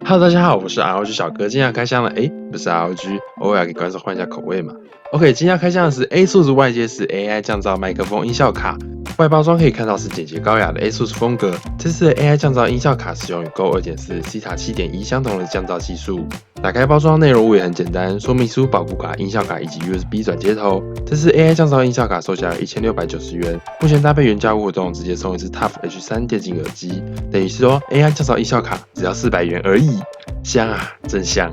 Hello，大家好，我是 ROG 小哥。今天要开箱了，不是 ROG，偶尔给观众换一下口味嘛。OK，今天要开箱的是 ASUS 外接式 AI 降噪麦克风音效卡，外包装可以看到是简洁高雅的 ASUS 风格。这次的 AI 降噪音效卡使用与 Go 2.4、Ceta 7.1相同的降噪技术。打开包装内容物也很简单，说明书、保护卡、音效卡以及 USB 转接头。这次 AI 降噪音效卡售价1690元，目前搭配原价活动直接送一支 TUF H3 电竞耳机，等于是说 AI 降噪音效卡只要400元而已，香啊，真香！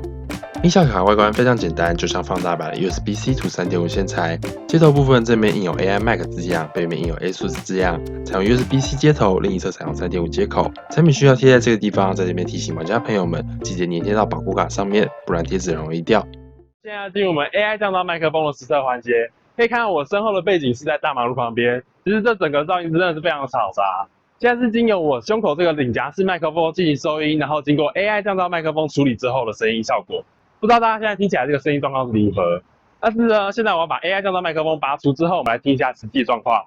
音效卡外观非常简单，就像放大版的 USB-C to 3.5 线材。接头部分正面印有 AI Mac 字样，背面印有 ASUS 字样，采用 USB-C 接头，另一侧采用 3.5 接口。产品需要贴在这个地方，在这边提醒玩家朋友们，记得粘贴到保护卡上面，不然贴纸很容易掉。现在要进入我们 AI 降噪麦克风的实测环节，可以看到我身后的背景是在大马路旁边，其实这整个噪音真的是非常嘈杂。现在是经由我胸口这个领夹式麦克风进行收音，然后经过 AI 降噪麦克风处理之后的声音效果。不知道大家现在听起来这个声音状况是如何？但是呢，现在我要把 AI 降噪麦克风拔除之后，我们来听一下实际状况。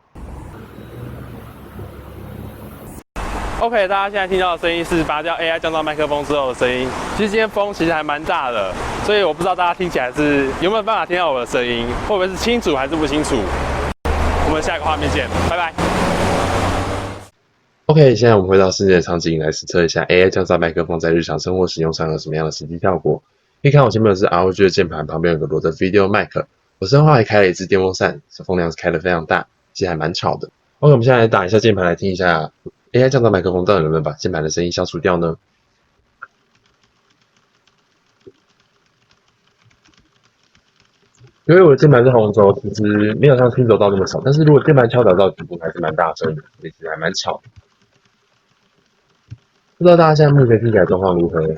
OK， 大家现在听到的声音是拔掉 AI 降噪麦克风之后的声音。其实今天风其实还蛮大的，所以我不知道大家听起来是有没有办法听到我的声音，会不会是清楚还是不清楚？我们下一个画面见，拜拜。OK， 现在我们回到室内的场景来实测一下 AI 降噪麦克风在日常生活使用上有什么样的实际效果。可以看我前面的是 ROG 的键盘，旁边有个罗德 Video Mic， 我身后还开了一支电风扇，风量是开得非常大，其实还蛮吵的。OK， 我们现在来打一下键盘来听一下 AI 降噪麦克风到底能不能把键盘的声音消除掉呢？因为我的键盘是红轴，其实没有像青轴道那么吵，但是如果键盘敲打到底部还是蛮大声的，其实还蛮吵的。不知道大家现在目前听起来状况如何？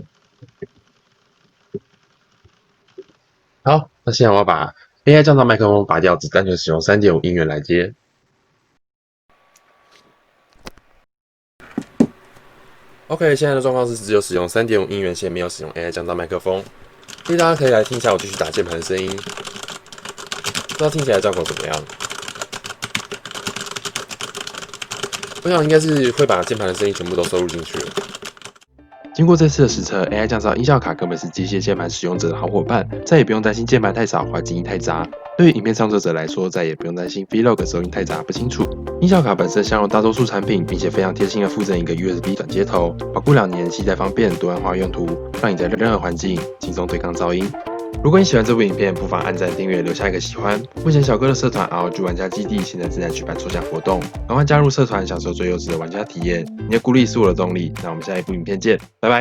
好，那现在我要把 AI 降噪麦克风拔掉，只单纯使用 3.5 音源来接。OK， 现在的状况是只有使用 3.5 音源线，没有使用 AI 降噪麦克风。所以大家可以来听一下我继续打键盘的声音，不知道听起来效果怎么样？我想应该是会把键盘的声音全部都收录进去了。经过这次的实测 ，AI 降噪音效卡根本是机械键盘使用者的好伙伴，再也不用担心键盘太少、环境音太杂。对于影片创作者来说，再也不用担心 Vlog 收音太杂不清楚。音效卡本身相容大多数产品，并且非常贴心的附赠一个 USB 转接头，保护2年，携带方便，多样化用途，让你在任何环境轻松对抗噪音。如果你喜欢这部影片，不妨按赞、订阅、留下一个喜欢。目前小哥的社团 ROG 玩家基地现在正在举办抽奖活动，赶快加入社团，享受最优质的玩家体验。你的鼓励是我的动力。那我们下一部影片见，拜拜。